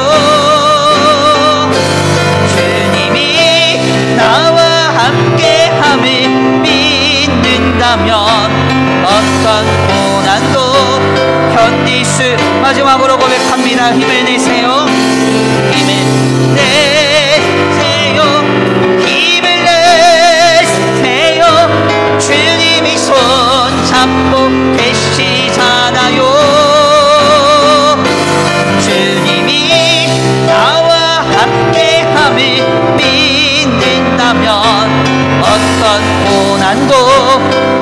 Speaker 1: 주님이 나와 함께함을 믿는다면 어떤 고난도 견딜 수. 마지막으로 고백합니다. 힘을 내세요. 힘을 내세요. 힘을 내세요. 주님이 손잡고 계시잖아요. 주님이 나와 함께함을 믿는다면 어떤 고난도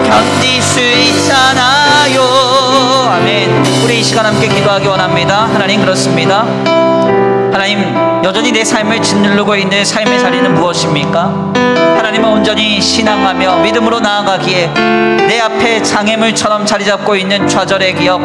Speaker 1: 견딜 수 있잖아요. 아멘. 우리 이 시간 함께 기도하기 원합니다. 하나님, 그렇습니다. 하나님, 여전히 내 삶을 짓누르고 있는 삶의 자리는 무엇입니까? 하나님은 온전히 신앙하며 믿음으로 나아가기에 내 앞에 장애물처럼 자리 잡고 있는 좌절의 기억,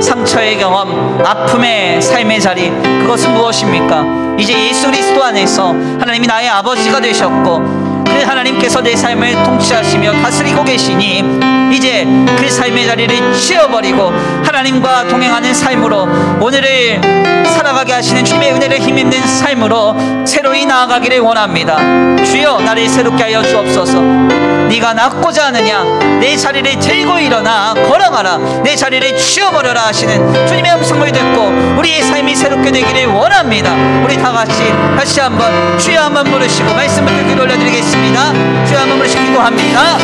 Speaker 1: 상처의 경험, 아픔의 삶의 자리, 그것은 무엇입니까? 이제 예수 그리스도 안에서 하나님이 나의 아버지가 되셨고 그 하나님께서 내 삶을 통치하시며 다스리고 계시니 이제 그 삶의 자리를 치워버리고 하나님과 동행하는 삶으로, 오늘을 살아가게 하시는 주님의 은혜를 힘입는 삶으로 새로이 나아가기를 원합니다. 주여, 나를 새롭게 하여 주옵소서. 네가 낫고자 하느냐, 내 자리를 들고 일어나 걸어가라, 내 자리를 치워버려라 하시는 주님의 음성을 듣고 우리의 삶이 새롭게 되기를 원합니다. 우리 다같이 다시 한번 주여 한번 부르시고 말씀을 기도 올려드리겠습니다. 주여 한번 부르시고 기도합니다.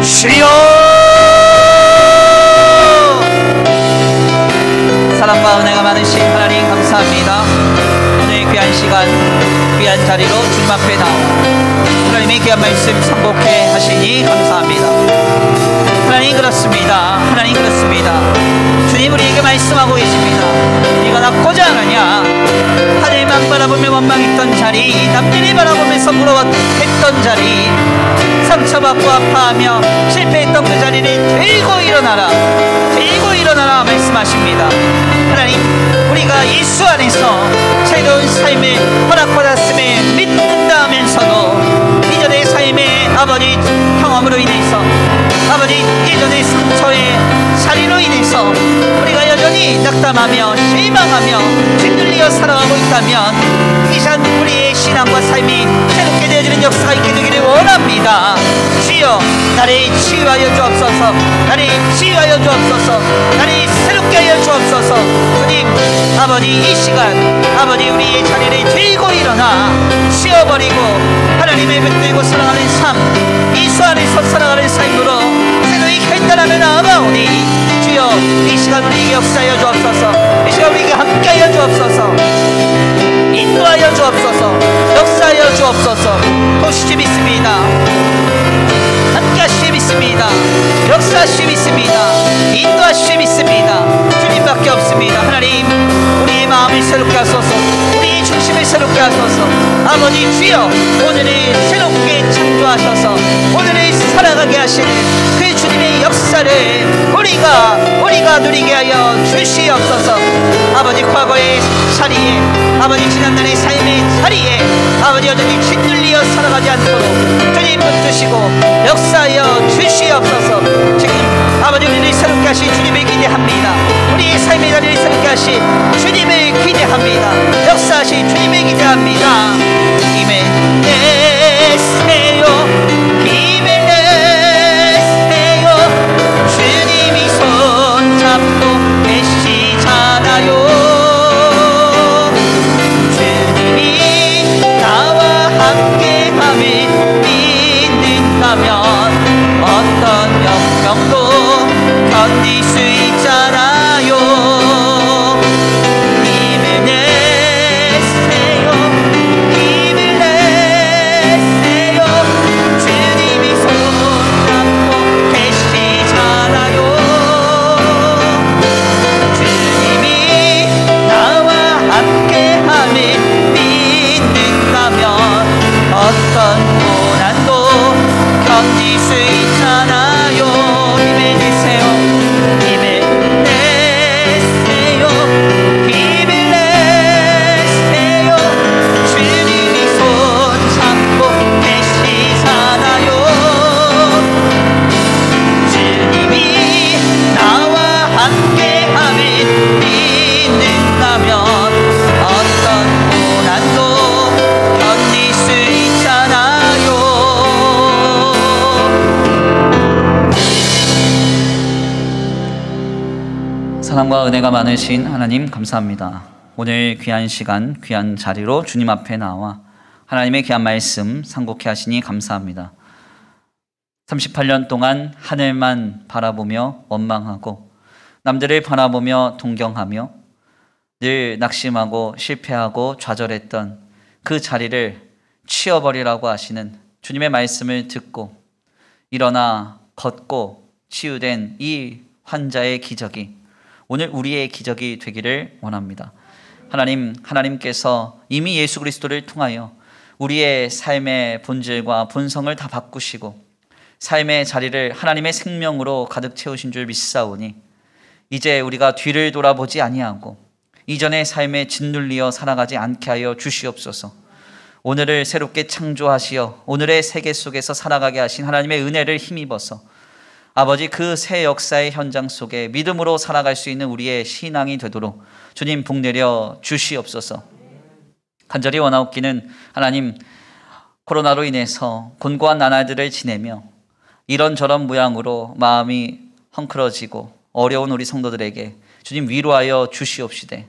Speaker 1: 주여! 사랑과 은혜가 많으신 하나님, 감사합니다. 오늘 귀한 시간, 귀한 자리로 주님 앞에 나와 하나님의 귀한 말씀 선곡해 하시니 감사합니다. 하나님, 그렇습니다. 하나님, 그렇습니다. 주님 우리에게 말씀하고 계십니다. 네가 낫고자 하느냐, 하늘만 바라보며 원망했던 자리, 남들이 바라보면서 부러워했던 자리, 상처받고 아파하며 실패했던 그 자리를 들고 일어나라, 들고 일어나라 말씀하십니다. 하나님, 우리가 예수 안에서 새로운 삶을 허락받았음을 믿는다 하면서도 이전의 삶의 아버지 경험으로 인해서, 아버지 예전의 상처의 자리로 인해서 우리가 여전히 낙담하며 실망하며 짓눌려 살아가고 있다면 이산 우리의 신앙과 삶이 새롭게 되어지는 역사가 있게 되기를 원합니다. 주여, 나를 치유하여 주옵소서. 나를 치유하여 주옵소서. 나를 새롭게 하여 주옵소서. 주님, 아버지 이 시간 아버지 우리의 자리를 들고 일어나 치워버리고 하나님의 붙들고 살아가는 삶, 예수 안에서 살아가는 삶으로 새로이 결단하며 나아가오니 주여, 이 시간 우리에게 역사하여 주옵소서. 이 시간 우리에게 함께하여 주옵소서. 인도하여 주옵소서. 역사하여 주옵소서. 도시지 믿습니다. 함께하시 믿습니다. 역사하시 믿습니다. 인도하시 믿습니다. 주님밖에 없습니다. 하나님, 우리의 마음을 새롭게 하소서. 우리의 중심을 새롭게 하소서. 아버지 주여, 오늘을 새롭게 창조하셔서 오늘을 살아가게 하시는 그 주님의 역사를 우리가 누리게 하여 주시옵소서. 아버지, 과거의 자리에, 아버지 지난날의 삶의 자리에 아버지 여전히 짓눌려 살아가지 않도록 주님 붙드시고 역사하여 주시옵소서. 지금 아버지 우리를 새롭게 하신 주님을 기대합니다. 우리의 삶의 자리를 새롭게 하신 주님을 기대합니다. 역사하신 주님을 기대합니다. 힘을 내세요. 힘을 내세요. 주님이 손잡고 계시잖아요. 주님이 나와 함께함을 믿는다면 사랑과 은혜가 많으신 하나님 감사합니다. 오늘 귀한 시간, 귀한 자리로 주님 앞에 나와 하나님의 귀한 말씀 상고케 하시니 감사합니다. 38년 동안 하늘만 바라보며 원망하고 남들을 바라보며 동경하며 늘 낙심하고 실패하고 좌절했던 그 자리를 치워버리라고 하시는 주님의 말씀을 듣고 일어나 걷고 치유된 이 환자의 기적이 오늘 우리의 기적이 되기를 원합니다. 하나님께서 이미 예수 그리스도를 통하여 우리의 삶의 본질과 본성을 다 바꾸시고 삶의 자리를 하나님의 생명으로 가득 채우신 줄 믿사오니 이제 우리가 뒤를 돌아보지 아니하고 이전의 삶에 짓눌리어 살아가지 않게 하여 주시옵소서. 오늘을 새롭게 창조하시어 오늘의 세계 속에서 살아가게 하신 하나님의 은혜를 힘입어서 아버지 그 새 역사의 현장 속에 믿음으로 살아갈 수 있는 우리의 신앙이 되도록 주님 복내려 주시옵소서. 간절히 원하옵기는 하나님 코로나로 인해서 곤고한 나날들을 지내며 이런저런 모양으로 마음이 헝클어지고 어려운 우리 성도들에게 주님 위로하여 주시옵시되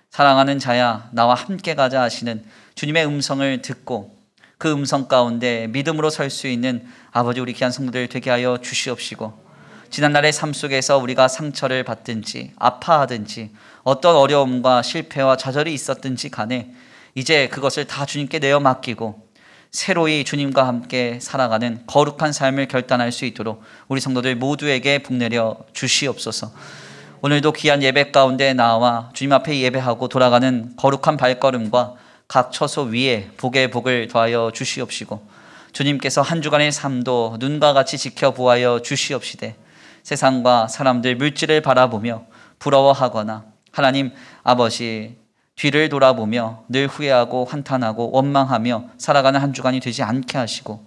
Speaker 1: 사랑하는 자야 나와 함께 가자 하시는 주님의 음성을 듣고 그 음성 가운데 믿음으로 설 수 있는 아버지 우리 귀한 성도들 되게 하여 주시옵시고 지난날의 삶 속에서 우리가 상처를 받든지 아파하든지 어떤 어려움과 실패와 좌절이 있었든지 간에 이제 그것을 다 주님께 내어 맡기고 새로이 주님과 함께 살아가는 거룩한 삶을 결단할 수 있도록 우리 성도들 모두에게 복내려 주시옵소서. 오늘도 귀한 예배 가운데 나와 주님 앞에 예배하고 돌아가는 거룩한 발걸음과 각 처소 위에 복의 복을 더하여 주시옵시고 주님께서 한 주간의 삶도 눈과 같이 지켜보아여 주시옵시되 세상과 사람들 물질을 바라보며 부러워하거나 하나님 아버지 뒤를 돌아보며 늘 후회하고 한탄하고 원망하며 살아가는 한 주간이 되지 않게 하시고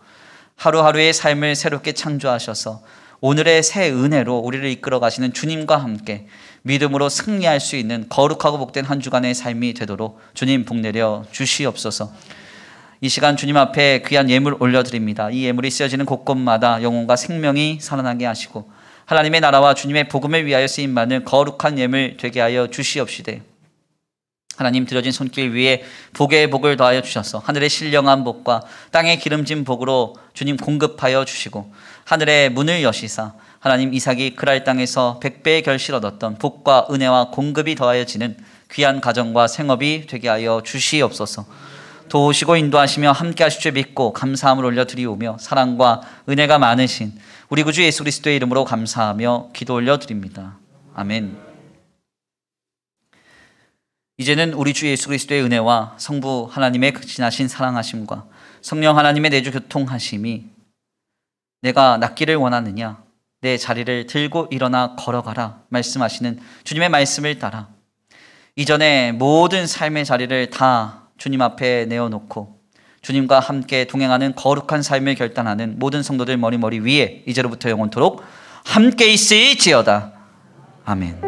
Speaker 1: 하루하루의 삶을 새롭게 창조하셔서 오늘의 새 은혜로 우리를 이끌어 가시는 주님과 함께 믿음으로 승리할 수 있는 거룩하고 복된 한 주간의 삶이 되도록 주님 복내려 주시옵소서. 이 시간 주님 앞에 귀한 예물 올려드립니다. 이 예물이 쓰여지는 곳곳마다 영혼과 생명이 살아나게 하시고 하나님의 나라와 주님의 복음을 위하여 쓰임받는 거룩한 예물 되게 하여 주시옵시되 하나님 드려진 손길 위에 복의 복을 더하여 주셔서 하늘의 신령한 복과 땅의 기름진 복으로 주님 공급하여 주시고 하늘의 문을 여시사 하나님 이삭이 그랄 땅에서 100배의 결실 얻었던 복과 은혜와 공급이 더하여지는 귀한 가정과 생업이 되게 하여 주시옵소서. 도우시고 인도하시며 함께 하실 줄 믿고 감사함을 올려드리오며 사랑과 은혜가 많으신 우리 구주 예수 그리스도의 이름으로 감사하며 기도 올려드립니다. 아멘. 이제는 우리 주 예수 그리스도의 은혜와 성부 하나님의 극진하신 사랑하심과 성령 하나님의 내주 교통하심이 내가 낫기를 원하느냐 내 자리를 들고 일어나 걸어가라 말씀하시는 주님의 말씀을 따라 이전에 모든 삶의 자리를 다 주님 앞에 내어놓고 주님과 함께 동행하는 거룩한 삶을 결단하는 모든 성도들 머리 위에 이제로부터 영원토록 함께 있을지어다. 아멘.